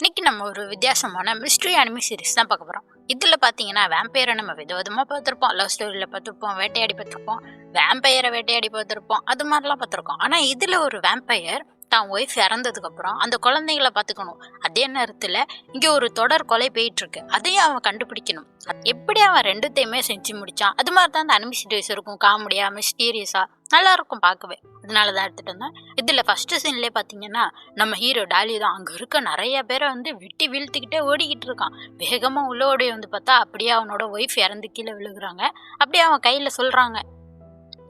இன்னைக்கு நம்ம ஒரு வித்தியாசமான மிஸ்ட்ரி அனிமி சீரிஸ் தான் பார்க்க போகிறோம். இதில் பார்த்தீங்கன்னா வேம்பையரை நம்ம விதவிதமாக பார்த்துருப்போம். லவ் ஸ்டோரியில் பார்த்துருப்போம், வேட்டையாடி பார்த்துருப்போம், வேம்பையரை வேட்டையாடி பார்த்துருப்போம், அது மாதிரிலாம் பார்த்துருக்கோம். ஆனால் இதில் ஒரு வேம்பையர் தான் ஒய்ஃப் இறந்ததுக்கப்புறம் அந்த குழந்தைங்களை பார்த்துக்கணும். அதே நேரத்தில் இங்கே ஒரு தொடர் கொலை போயிட்டுருக்கு, அதையும் அவன் கண்டுபிடிக்கணும். எப்படி அவன் ரெண்டுத்தையுமே செஞ்சு முடித்தான். அது மாதிரி தான் அந்த அனிமி சீரிஸ் இருக்கும். காமெடியாக மிஸ்டீரியஸாக நல்லா இருக்கும் பார்க்கவே. அதனால தான் எடுத்துகிட்டு வந்தேன். இதில் ஃபஸ்ட்டு சீன்லேயே பார்த்தீங்கன்னா நம்ம ஹீரோ டாலி தான் அங்கே இருக்க நிறைய பேரை வெட்டி வீழ்த்திக்கிட்டே ஓடிக்கிட்டு இருக்கான். வேகமாக உள்ள ஓடி பார்த்தா அப்படியே அவனோட ஒய்ஃப் இறந்து கீழே விழுகுறாங்க. அப்படியே அவன் கையில் சொல்கிறாங்க,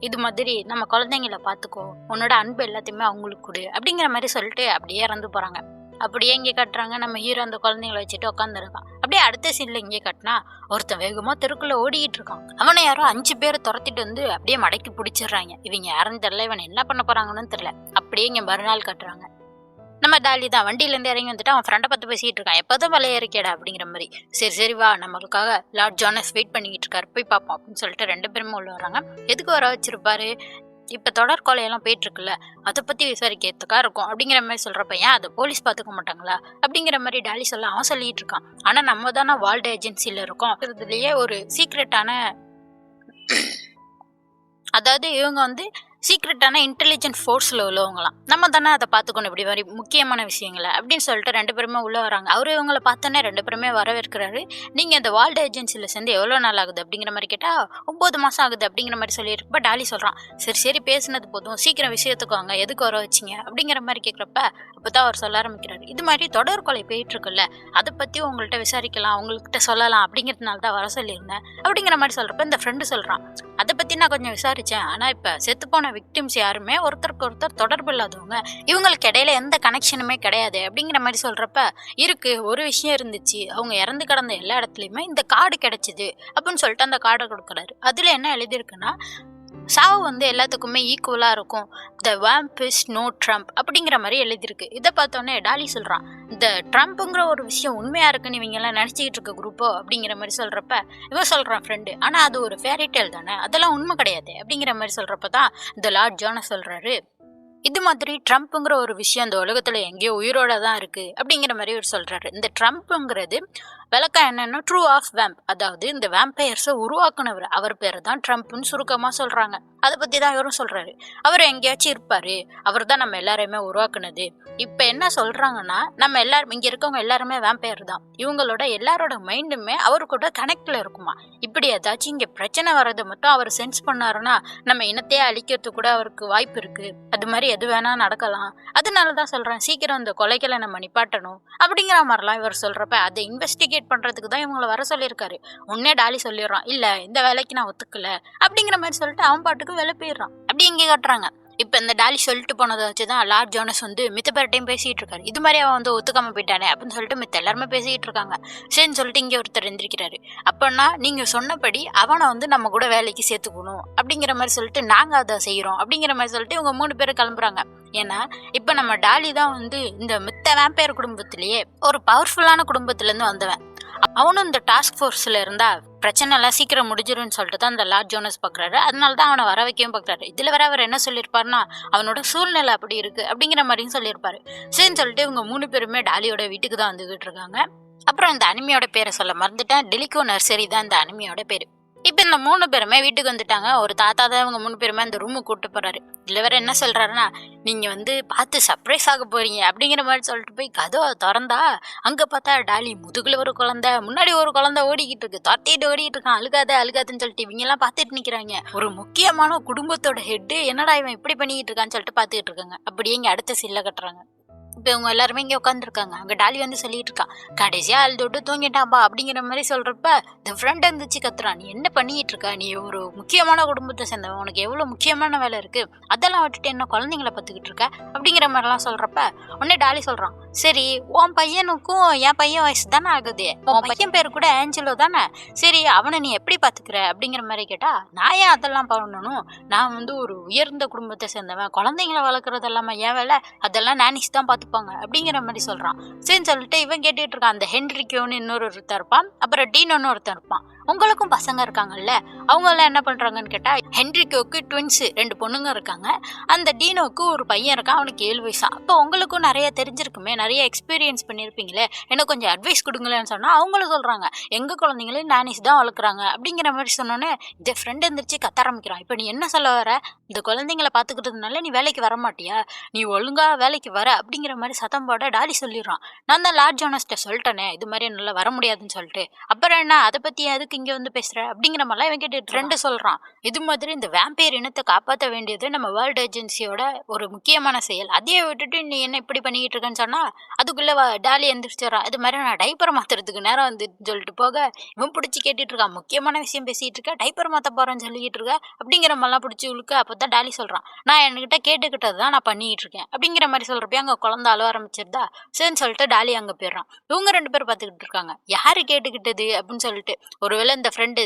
இது மாதிரி நம்ம குழந்தைங்கள பார்த்துக்கோ, உன்னோட அன்பு எல்லாத்தையுமே அவங்களுக்கு கொடு அப்படிங்கிற மாதிரி சொல்லிட்டு அப்படியே இறந்து போகிறாங்க. அப்படியே இங்கே கட்டுறாங்க, நம்ம ஹீரோ அந்த குழந்தைங்கள வச்சுட்டு உட்காந்துருக்கான். அப்படியே அடுத்த சீனில் இங்கே கட்டினா ஒருத்தன் வேகமாக தெருக்குள்ளே ஓடிக்கிட்டு இருக்கான். அவனை யாரோ 5 பேரை துரத்திட்டு அப்படியே மடக்கி பிடிச்சிடுறாங்க. இவங்க யாருன்னு தெரில, இவன் என்ன பண்ண போகிறாங்கன்னு தெரில. அப்படியே இங்கே மறுநாள் கட்டுறாங்க. நம்ம டாலி தான் வண்டியிலேருந்து இறங்கி வந்துட்டு அவன் ஃப்ரெண்டை பார்த்து பேசிகிட்டு இருக்கான். எப்போதான் வலைய இருக்கேடா அப்படிங்கிற மாதிரி. சரி சரி வா, நம்மளுக்காக லார்ட் ஜானஸ் வெயிட் பண்ணிக்கிட்டு இருக்காரு, போய் பார்ப்போம் அப்படின்னு சொல்லிட்டு 2 பேருமே உள்ள வராங்க. எதுக்கு வர வச்சிருப்பாரு, இப்போ தொடர் கொலையெல்லாம் போயிட்டுருக்குல்ல, அதை பற்றி விசாரிக்கிறதுக்கா இருக்கும் அப்படிங்கிற மாதிரி சொல்கிறப்ப, ஏன் அதை போலீஸ் பார்த்துக்க மாட்டாங்களா அப்படிங்கிற மாதிரி டாலி சொல்ல அவன் சொல்லிகிட்டு இருக்கான். ஆனால் நம்ம தானே வால்ட் ஏஜென்சியில் இருக்கோம், இதுலேயே ஒரு சீக்ரெட்டான அதாவது இவங்க சீக்ரெட்டான இன்டெலிஜென்ட் ஃபோர்ஸில் உள்ளவங்களாம், நம்ம தானே அதை பார்த்துக்கணும் இப்படி மாதிரி முக்கியமான விஷயங்களை அப்படின்னு சொல்லிட்டு 2 பேருமே உள்ளே வராங்க. அவர் இவங்களை பார்த்தோன்னே 2 பேருமே வரவேற்கிறாரு. நீங்கள் இந்த வால்ட் ஏஜென்சியில் சேர்ந்து எவ்வளோ நாள் ஆகுது அப்படிங்கிற மாதிரி கேட்டால் 9 மாதம் ஆகுது அப்படிங்கிற மாதிரி சொல்லியிருக்கப்ப டாலி சொல்கிறான், சரி சரி பேசுனது போதும், சீக்கிரம் விஷயத்துக்கு வாங்க, எதுக்கு வர வச்சிங்க அப்படிங்கிற மாதிரி கேட்குறப்ப அப்போ தான் அவர் சொல்ல ஆரம்பிக்கிறாரு, இது மாதிரி தொடர் கொலை போயிட்டுருக்குல்ல, அதை பற்றி உங்கள்கிட்ட விசாரிக்கலாம், உங்கள்கிட்ட சொல்லலாம் அப்படிங்கிறதுனால தான் வர சொல்லியிருந்தேன் அப்படிங்கிற மாதிரி சொல்கிறப்ப இந்த ஃப்ரெண்டு சொல்கிறான், அதை பற்றி நான் கொஞ்சம் விசாரித்தேன். ஆனால் இப்போ செத்துப்போன விக்டிம்ஸ் யாருமே ஒருத்தருக்கு ஒருத்தர் தொடர்பு இல்லாதவங்க, இவங்களுக்கு இடையில எந்த கனெக்ஷனுமே கிடையாது அப்படிங்கிற மாதிரி சொல்கிறப்ப, இருக்கு ஒரு விஷயம் இருந்துச்சு, அவங்க இறந்து கிடந்த எல்லா இடத்துலையுமே இந்த கார்டு கிடைச்சிது அப்படின்னு சொல்லிட்டு அந்த கார்டை கொடுக்குறாரு. அதில் என்ன எழுதியிருக்குன்னா, சாவு எல்லாத்துக்குமே ஈக்குவலாக இருக்கும், த வேம்ப் இஸ் நோ ட்ரம்ப் அப்படிங்கிற மாதிரி எழுதியிருக்கு. இதை பார்த்தோன்னே டாலி சொல்கிறான், இந்த ட்ரம்ப்புங்கிற ஒரு விஷயம் உண்மையாக இருக்குன்னு இவங்கெல்லாம் நினச்சிக்கிட்டு இருக்க குரூப்போ அப்படிங்கிற மாதிரி சொல்கிறப்ப இவன் சொல்கிறான் ஃப்ரெண்டு, ஆனால் அது ஒரு ஃபேரிடேல் தானே, அதெல்லாம் உண்மை கிடையாது அப்படிங்கிற மாதிரி சொல்கிறப்ப தான் இந்த லார்ட் ஜானஸ் சொல்கிறாரு, இது மாதிரி ட்ரம்ப்புங்கிற ஒரு விஷயம் இந்த உலகத்தில் எங்கேயோ உயிரோட தான் இருக்குது அப்படிங்கிற மாதிரி அவர் சொல்கிறாரு. இந்த ட்ரம்ப்புங்கிறது விளக்கம் என்னென்னா ட்ரூ ஆஃப் வேம்ப், அதாவது இந்த வேம்பயர்ஸை உருவாக்குனவர், அவர் பேர் தான் ட்ரம்ப்னு சுருக்கமாக சொல்கிறாங்க. அதை பற்றி தான் இவரும் சொல்கிறாரு. அவர் எங்கேயாச்சும் இருப்பார், அவர் தான் நம்ம எல்லாரையுமே உருவாக்குனது. இப்போ என்ன சொல்கிறாங்கன்னா, நம்ம எல்லாரும் இங்கே இருக்கவங்க எல்லாருமே வேம்பயர் தான், இவங்களோட எல்லாரோட மைண்டுமே அவரு கூட கனெக்டில் இருக்குமா. இப்படி ஏதாச்சும் இங்கே பிரச்சனை வர்றதை மட்டும் அவர் சென்ஸ் பண்ணாருன்னா நம்ம இனத்தையே அழிக்கிறதுக்கு கூட அவருக்கு வாய்ப்பு இருக்குது. அது மாதிரி எது வேணா நடக்கலாம். அதனால தான் சொல்கிறேன், சீக்கிரம் இந்த கொலைகளை நம்ம நிப்பாட்டணும் அப்படிங்கிற மாதிரிலாம் இவர் சொல்கிறப்ப, அதை இன்வெஸ்டிகேட் பண்ணுறதுக்கு தான் இவங்களை வர சொல்லியிருக்காரு. உடனே டாலி சொல்லிடுறான், இல்லை இந்த வேலைக்கு நான் ஒத்துக்கல அப்படிங்கிற மாதிரி சொல்லிட்டு அவன் பாட்டுக்கு வெளில போயிடுறான். அப்படி இங்கே காட்டுறாங்க. இப்போ இந்த டாலி சொல்லிட்டு போனதை வச்சு தான் லார்ட் ஜோனஸ் மித்த பேர்ட்டையும் பேசிகிட்டு இருக்காரு. இது மாதிரி அவன் ஒத்துக்காமல் போயிட்டானே அப்படின்னு சொல்லிட்டு மித்த எல்லாருமே பேசிக்கிட்டு இருக்காங்க. சரின்னு சொல்லிட்டு இங்கே ஒருத்தர் எந்திரிக்கிறாரு. அப்போன்னா நீங்கள் சொன்னபடி அவனை நம்ம கூட வேலைக்கு சேர்த்துக்கணும் அப்படிங்கிற மாதிரி சொல்லிட்டு நாங்கள் அதை செய்கிறோம் அப்படிங்கிற மாதிரி சொல்லிட்டு இவங்க 3 பேர் கிளம்புறாங்க. ஏன்னா இப்போ நம்ம டாலி தான் இந்த மித்த வேம்பயர் குடும்பத்திலேயே ஒரு பவர்ஃபுல்லான குடும்பத்துலேருந்து வந்தவன். அவனும் இந்த டாஸ்க் ஃபோர்ஸில் இருந்தால் பிரச்சனை எல்லாம் சீக்கிரம் முடிஞ்சிரும்னு சொல்லிட்டு தான் அந்த லார்ட் ஜோனஸ் பார்க்குறாரு. அதனால தான் அவனை வர வைக்கவும் பார்க்குறாரு. இதில் வர அவர் என்ன சொல்லியிருப்பாருன்னா, அவனோட சூழ்நிலை அப்படி இருக்குது அப்படிங்கிற மாதிரியும் சொல்லியிருப்பாரு. சரின்னு சொல்லிட்டு இவங்க 3 பேருமே டாலியோட வீட்டுக்கு தான் வந்துக்கிட்டு இருக்காங்க. அப்புறம் இந்த அனிமியோட பேரை சொல்ல மறந்துட்டேன், டெலிகோ நர்சரி தான் இந்த அனிமியோட பேர். இப்போ இந்த 3 பேருமே வீட்டுக்கு வந்துட்டாங்க. ஒரு தாத்தா தான் இவங்க 3 பேருமே அந்த ரூமுக்கு கூப்பிட்டு போகிறாரு. இதில் வேற என்ன சொல்கிறாருன்னா, நீங்கள் பார்த்து சர்ப்ரைஸ் ஆக போகிறீங்க அப்படிங்கிற மாதிரி சொல்லிட்டு போய் கதவை திறந்தா அங்கே பார்த்தா டாலி முதுகில் ஒரு குழந்தை, முன்னாடி ஒரு குழந்தை ஓடிக்கிட்டு இருக்கு, தொட்டிட்டு ஓடிக்கிட்டு இருக்கான். அழுகாதுன்னு சொல்லிட்டு இவங்கெல்லாம் பார்த்துட்டு நிற்கிறாங்க. ஒரு முக்கியமான குடும்பத்தோட ஹெட்டு என்னடா இவன் இப்படி பண்ணிக்கிட்டு இருக்கான்னு சொல்லிட்டு பார்த்துக்கிட்டு இருக்காங்க. அப்படியே இங்கே அடுத்த சில்ல கட்டுறாங்க. இப்போ இவங்க எல்லாருமே இங்கே உட்காந்துருக்காங்க. அங்கே டாலி சொல்லிட்டு இருக்கான், கடைசியாக அழுதுட்டு தூங்கிட்டாப்பா அப்படிங்கிற மாதிரி சொல்கிறப்ப இந்த ஃப்ரெண்ட் இருந்துச்சு கத்துறான், நீ என்ன பண்ணிக்கிட்டு இருக்க, நீ ஒரு முக்கியமான குடும்பத்தை சேர்ந்தவன், உனக்கு எவ்வளோ முக்கியமான வேலை இருக்குது, அதெல்லாம் விட்டுட்டு என்ன குழந்தைங்கள பார்த்துக்கிட்டு இருக்க அப்படிங்கிற மாதிரிலாம் சொல்கிறப்ப உடனே டாலி சொல்கிறான், சரி உன் பையனுக்கும் என் பையன் வயசு தானே ஆகுது, உன் பையன் பேர் கூட ஆஞ்சலோ தானே, சரி அவனை நீ எப்படி பார்த்துக்கிற அப்படிங்கிற மாதிரி கேட்டால், நான் ஏன் அதெல்லாம் பண்ணணும், நான் ஒரு உயர்ந்த குடும்பத்தை சேர்ந்தவன், குழந்தைங்கள வளர்க்குறது எல்லாமே என் வேலை, அதெல்லாம் நானிஸ் தான் பார்த்துப்பாங்க அப்படிங்கிற மாதிரி சொல்கிறான். சரின்னு சொல்லிட்டு இவன் கேட்டுக்கிட்டு இருக்கான். அந்த ஹென்ரிக்கோன்னு இன்னொருத்தர் இருப்பான், அப்புறம் டீனோன்னு ஒருத்தர் இருப்பான். உங்களுக்கும் பசங்க இருக்காங்கல்ல, அவங்கெல்லாம் என்ன பண்றாங்கன்னு கேட்டா, ஹென்ரிக்கோக்கு ட்வின்ஸ் 2 பொண்ணுங்க இருக்காங்க. அந்த டீனோக்கு ஒரு பையன் இருக்கான். அவனுக்கு 7 வயசா. அப்போ உங்களுக்கும் நிறைய தெரிஞ்சிருக்குமே, நிறைய எக்ஸ்பீரியன்ஸ் பண்ணியிருப்பீங்களே, எனக்கு கொஞ்சம் அட்வைஸ் கொடுங்களேன்னு சொன்னா அவங்களும் சொல்றாங்க, எங்க குழந்தைங்களையும் நானிஸ் தான் வளர்க்குறாங்க அப்படிங்கிற மாதிரி சொன்னோன்னே இந்த ஃப்ரெண்ட் எந்திரிச்சு கத்த ஆரம்பிக்கிறான். இப்போ நீ என்ன சொல்ல வர? இந்த குழந்தைங்கள பார்த்துக்கிட்டதுனால நீ வேலைக்கு வர மாட்டியா? நீ ஒழுங்கா வேலைக்கு வர அப்படிங்கிற மாதிரி சத்தம் போட டாலி சொல்லிடுறான். நான் தான் லார்ட் ஜோனஸ்ட்ட சொல்லிட்டேனே இது மாதிரி என்னால வர முடியாதுன்னு சொல்லிட்டு. அப்புறம் என்ன அதை பத்தி எதுக்கு இங்க வந்து பேசுற அப்படிங்கிற மாதிரிலாம் இவன் கிட்ட ஃப்ரெண்டு சொல்றான். இது மாதிரி இந்த வேம்பையர் இனத்தை காப்பாற்ற வேண்டியது நம்ம வேர்ல்ட் ஏஜென்சியோட ஒரு முக்கியமான செயல். அதையே விட்டுட்டு நீ என்ன இப்படி பண்ணிக்கிட்டு இருக்கேன்னு சொன்னா அதுக்குள்ள டாலி எந்திரிச்சிடறான். இது மாதிரி நான் டைப்பர் மாத்துறதுக்கு நேரம் வந்து சொல்லிட்டு போக இவன் பிடிச்சி கேட்டுட்டு இருக்கான். முக்கியமான விஷயம் பேசிட்டு இருக்க, டைப்பர் மாத்த போறேன்னு சொல்லிட்டு இருக்க அப்படிங்கிற மாதிரிலாம் பிடிச்சி உழுக்க. அப்பதான் டாலி சொல்றான், நான் என்கிட்ட கேட்டுக்கிட்டது தான் நான் பண்ணிட்டு இருக்கேன் அப்படிங்கிற மாதிரி சொல்றப்ப அங்க குழந்தை அழுவ ஆரம்பிச்சிருதா. சரின்னு சொல்லிட்டு டாலி அங்க போயிடுறான். இவங்க 2 பேரும் பார்த்துக்கிட்டு இருக்காங்க. யாரு கேட்டுக்கிட்டது அப்படின்னு சொல்லிட்டு, ஒருவேளை இந்த ஃப்ரெண்டு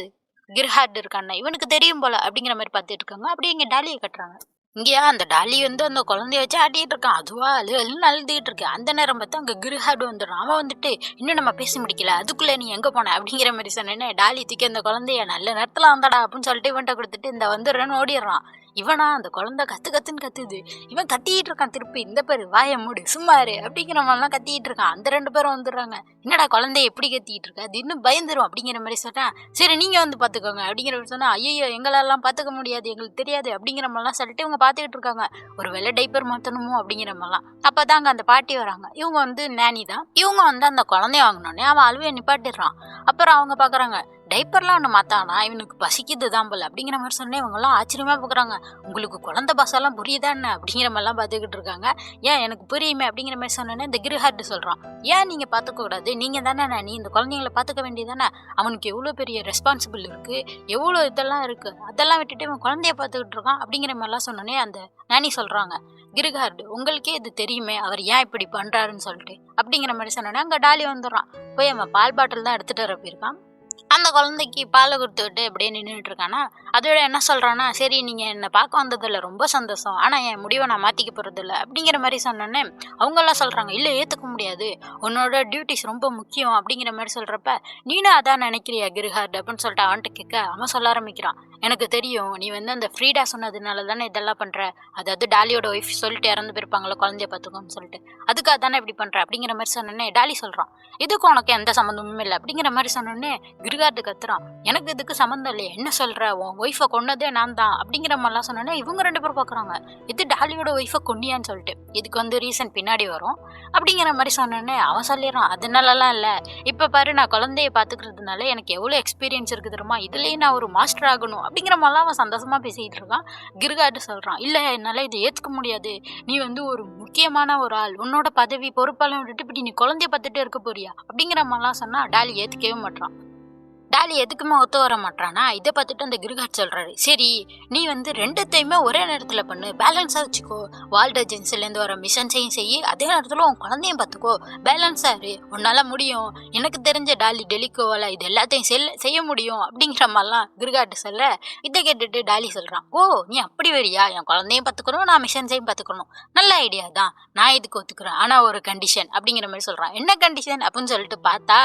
கிர்ஹார்ட் இருக்கான்னா இவனுக்கு தெரியும் போல அப்படிங்கிற மாதிரி பார்த்துட்டு இருக்காங்க. அப்படியே இங்க டாலியை கட்டுறாங்க. இங்கேயா அந்த டாலி வந்து அந்த குழந்தைய வச்சு ஆட்டிட்டு இருக்கான். அதுவா அழுன்னு அழுதுகிட்டு இருக்கு. அந்த நேரம் பார்த்தா அங்க கிர்ஹார்டு வந்துடுறான். அவன் வந்துட்டு இன்னும் நம்ம பேசி முடிக்கல, அதுக்குள்ள நீ எங்க போன அப்படிங்கிற மாதிரி சொன்னேன்னு டாலி தூக்கி அந்த குழந்தைய நல்ல நேரத்துல வந்தாடா அப்படின்னு சொல்லிட்டு இவன்ட்ட கொடுத்துட்டு இந்த வந்துடுறேன்னு ஓடிடுறான். இவனா அந்த குழந்தை கத்துன்னு கத்துது. இவன் கத்திட்டு இருக்கான் திருப்பி, இந்த பேரு வாய மூடு சும்மாரு அப்படிங்கிற மாதிரிலாம் கத்திட்டு இருக்கான். அந்த 2 பேரும் வந்துடுறாங்க. என்னடா குழந்தைய எப்படி கத்திட்டு இருக்க, அது இன்னும் பயந்துரும் அப்படிங்கிற மாதிரி சொன்னா, சரி நீங்க வந்து பாத்துக்கோங்க அப்படிங்கிற மாதிரி சொன்னா, ஐயோ எங்களெல்லாம் பாத்துக்க முடியாது, எங்களுக்கு தெரியாது அப்படிங்கிற மாதிரிலாம் சொல்லிட்டு இவங்க பாத்துக்கிட்டு இருக்காங்க. ஒரு வெள்ளை டைப்பர் மாத்தணுமோ அப்படிங்கிற மாதிரிலாம். அப்பதாங்க அந்த பாட்டி வராங்க. இவங்க வந்து நேனி தான். இவங்க வந்து அந்த குழந்தைய வாங்கினோடனே அவன் அழுவையை நிப்பாட்டிடுறான். அப்புறம் அவங்க பாக்குறாங்க, டைப்பர்லாம் ஒன்று மாத்தானா இவனுக்கு பசிக்குது தான் போல அப்படிங்கிற மாதிரி சொன்னேன். இவங்கெல்லாம் ஆச்சரியமா பார்க்குறாங்க. உங்களுக்கு குழந்தை பாசெல்லாம் புரியுதா என்ன அப்படிங்கிற மாதிரிலாம் பார்த்துக்கிட்டு இருக்காங்க. ஏன் எனக்கு புரியுமே அப்படிங்கிற மாதிரி சொன்னோன்னே இந்த கிர்ஹார்ட் சொல்கிறான், ஏன் நீங்கள் பார்த்துக்க கூடாது, நீங்கள் தானே நீ இந்த குழந்தைங்களை பார்த்துக்க வேண்டியதானே, அவனுக்கு எவ்வளோ பெரிய ரெஸ்பான்சிபிள் இருக்குது, எவ்வளோ இதெல்லாம் இருக்குது, அதெல்லாம் விட்டுட்டு இவன் குழந்தைய பார்த்துக்கிட்டு இருக்கான் அப்படிங்கிற மாதிரிலாம் சொன்னோன்னே அந்த நானி சொல்கிறாங்க, கிர்ஹார்ட் உங்களுக்கே இது தெரியுமே அவர் ஏன் இப்படி பண்ணுறாருன்னு சொல்லிட்டு அப்படிங்கிற மாதிரி சொன்னோன்னே அங்கே டாலி வந்துடுறான். போய் அவன் பால் பாட்டில் தான் எடுத்துகிட்டு வர போயிருக்கான். அந்த குழந்தைக்கு பாலை கொடுத்துக்கிட்டு அப்படியே நின்றுட்டு இருக்கானா. அதோட என்ன சொல்றான்னா, சரி நீங்க என்னை பார்க்க வந்ததில்ல ரொம்ப சந்தோஷம், ஆனா என் முடிவை நான் மாத்திக்க போறது இல்லை அப்படிங்கிற மாதிரி சொன்னோன்னே அவங்க எல்லாம் சொல்றாங்க, இல்ல ஏத்துக்க முடியாது, உன்னோட டியூட்டிஸ் ரொம்ப முக்கியம் அப்படிங்கிற மாதிரி சொல்றப்ப, நீனும் அதான் நினைக்கிறியா கிர்ஹார்ட் அப்படின்னு சொல்லிட்டு அவன்கிட்ட கேட்க அவன் சொல்ல ஆரம்பிக்கிறான், எனக்கு தெரியும் நீ வந்து அந்த ஃப்ரீடா சொன்னதுனால தானே இதெல்லாம் பண்ற, அதாவது டாலியோட ஒய்ஃப் சொல்லிட்டு இறந்து போயிருப்பாங்களா குழந்தைய பார்த்துக்கோன்னு சொல்லிட்டு, அதுக்காக தானே இப்படி பண்ற அப்படிங்கிற மாதிரி சொன்னோன்னே டாலி சொல்றான், இதுக்கு உனக்கு எந்த சம்மந்தமும் இல்லை அப்படிங்கிற மாதிரி சொன்னோன்னே கிர்ஹார்ட் கத்துறான், எனக்கு இதுக்கு சம்மந்தம் இல்லையா, என்ன சொல்ற, உன் ஒய்ஃபை கொன்னதே நான் தான் அப்படிங்கிற மாதிரிலாம் சொன்னோன்னே இவங்க 2 பேரும் பார்க்குறாங்க, இது டாலியோட ஒய்ஃபை கொன்னியான்னு சொல்லிட்டு, இதுக்கு வந்து ரீசன் பின்னாடி வரும் அப்படிங்கிற மாதிரி சொன்னோன்னே அவன் சொல்லிடுறான், அதனாலலாம் இல்லை, இப்போ பாரு நான் குழந்தைய பார்த்துக்கிறதுனால எனக்கு எவ்வளோ எக்ஸ்பீரியன்ஸ் இருக்குது தெரியுமா, இதுலேயே நான் ஒரு மாஸ்டர் ஆகணும் அப்படிங்கிற மாதிரிலாம் அவன் சந்தோஷமா பேசிக்கிட்டு இருக்கான். கிர்ஹார்ட் சொல்கிறான், இல்லை என்னால் இதை ஏற்றுக்க முடியாது, நீ வந்து ஒரு முக்கியமான ஒரு ஆள், உன்னோட பதவி பொறுப்பாலும் விட்டுட்டு இப்படி நீ குழந்தைய பார்த்துட்டு இருக்க போறியா அப்படிங்கிற மாதிரிலாம் சொன்னால் டாலி ஏற்றுக்கவே மாட்டான். டாலி எதுக்குமே ஒத்து வர மாட்டானா. இதை பார்த்துட்டு அந்த கிர்ஹார்ட் சொல்றாரு, சரி நீ வந்து 2த்தையுமே ஒரே நேரத்தில் பண்ணு, பேலன்ஸாக வச்சுக்கோ, வேர்ல்ட் ஏஜென்சிலேருந்து வர மிஷன்ஸையும் செய்யி அதே நேரத்தில் உன் குழந்தையும் பார்த்துக்கோ, பேலன்ஸாக இரு, உன்னால முடியும், எனக்கு தெரிஞ்ச டாலி டெலிகோவால் இது எல்லாத்தையும் செய்ய முடியும் அப்படிங்கிற மாதிரிலாம் கிர்ஹார்ட் சொல்ல, இதை கேட்டுட்டு டாலி சொல்கிறான், ஓ நீ அப்படி வரியா, என் குழந்தையும் பார்த்துக்கணும் நான் மிஷன்ஸையும் பார்த்துக்கணும், நல்ல ஐடியா தான், நான் இதுக்கு ஒத்துக்கிறேன், ஆனால் ஒரு கண்டிஷன் அப்படிங்கிற மாதிரி சொல்கிறான். என்ன கண்டிஷன் அப்படின்னு சொல்லிட்டு பார்த்தா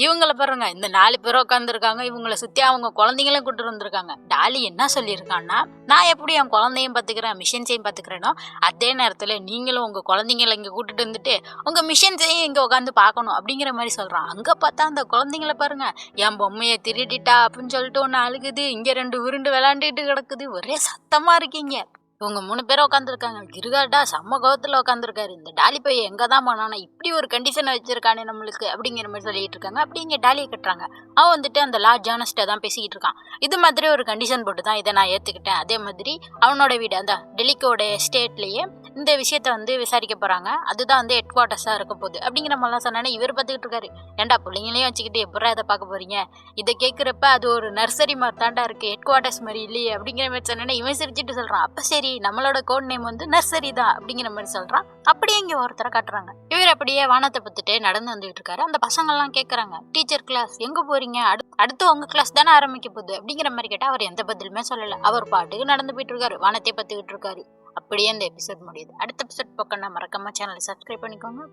இவங்களை பாருங்க, இந்த 4 பேரும் உட்காந்துருக்காங்க, இவங்களை சுற்றி அவங்க குழந்தைங்களும் கூட்டு வந்திருக்காங்க. டாலி என்ன சொல்லியிருக்கான்னா, நான் எப்படி என் குழந்தையும் பார்த்துக்கிறேன் மிஷன்ஸையும் பார்த்துக்கிறேனோ அதே நேரத்தில் நீங்களும் உங்கள் குழந்தைங்களை இங்கே கூட்டிட்டு வந்துட்டு உங்கள் மிஷன்ஸையும் இங்கே உட்காந்து பார்க்கணும் அப்படிங்கிற மாதிரி சொல்கிறான். அங்கே பார்த்தா அந்த குழந்தைங்களை பாருங்க, என் பொம்மையை திருடிட்டா அப்படின்னு சொல்லிட்டு ஒன்று அழுகுது, இங்கே 2 உருண்டு விளாண்டுட்டு கிடக்குது, ஒரே சத்தமாக இருக்கீங்க. இவங்க 3 பேரும் உட்காந்துருக்காங்க. கிர்ஹார்டா செம்ம கோவத்தில் உட்காந்துருக்காரு, இந்த டாலி போய் எங்கே தான் போனானா இப்படி ஒரு கண்டிஷனை வச்சிருக்கானே நம்மளுக்கு அப்படிங்கிற மாதிரி சொல்லிட்டு இருக்காங்க. அப்படி இங்கே டாலியை கட்டுறாங்க. அவன் வந்துட்டு அந்த லார்ட் ஜானஸ்ட்டை தான் பேசிக்கிட்டு இருக்கான். இது மாதிரி ஒரு கண்டிஷன் போட்டு தான் இதை நான் ஏற்றுக்கிட்டேன், அதே மாதிரி அவனோட வீடு அந்த டெலிக்கோட எஸ்டேட்லேயே இந்த விஷயத்த வந்து விசாரிக்க போகிறாங்க, அதுதான் வந்து ஹெட் குவார்ட்டர்ஸாக இருக்க போகுது அப்படிங்கிற மாதிரிலாம் சொன்னானே இவர் பார்த்துக்கிட்டு இருக்காரு, ஏன்டா பிள்ளைங்களையும் வச்சுக்கிட்டு எப்படா இதை பார்க்க போகிறீங்க, இதை கேட்குறப்ப அது ஒரு நர்சரி மாதிரி தாண்டா இருக்குது, ஹெட் குவார்ட்டர்ஸ் மாதிரி இல்லையே அப்படிங்கிற மாதிரி சொன்னேன்னே இவன் சிரிச்சுட்டு சொல்கிறான், அப்போ சரி நம்மளோட கோட் நேம் வந்து நர்சரி தான் அப்படிங்கிற மாதிரி சொல்கிறான். அப்படியே இங்கே ஒருத்தரை காட்டுறாங்க. இவர் அப்படியே வானத்தை பார்த்துட்டு நடந்து வந்துகிட்டு இருக்காரு. அந்த பசங்கள்லாம் கேட்குறாங்க, டீச்சர் கிளாஸ் எங்கே போகிறீங்க, அடுத்து உங்கள் கிளாஸ் தானே ஆரம்பிக்க போகுது அப்படிங்கிற மாதிரி கேட்டால் அவர் எந்த பதிலுமே சொல்லலை. அவர் பாட்டுக்கு நடந்து போயிட்டு இருக்காரு, வானத்தை பார்த்துக்கிட்டு இருக்காரு. அப்படியே அந்த எபிசோட் முடியுது. அடுத்த எபிசோட் பக்கம் நான் மறக்காம சேனலை சப்ஸ்கிரைப் பண்ணிக்கோங்க.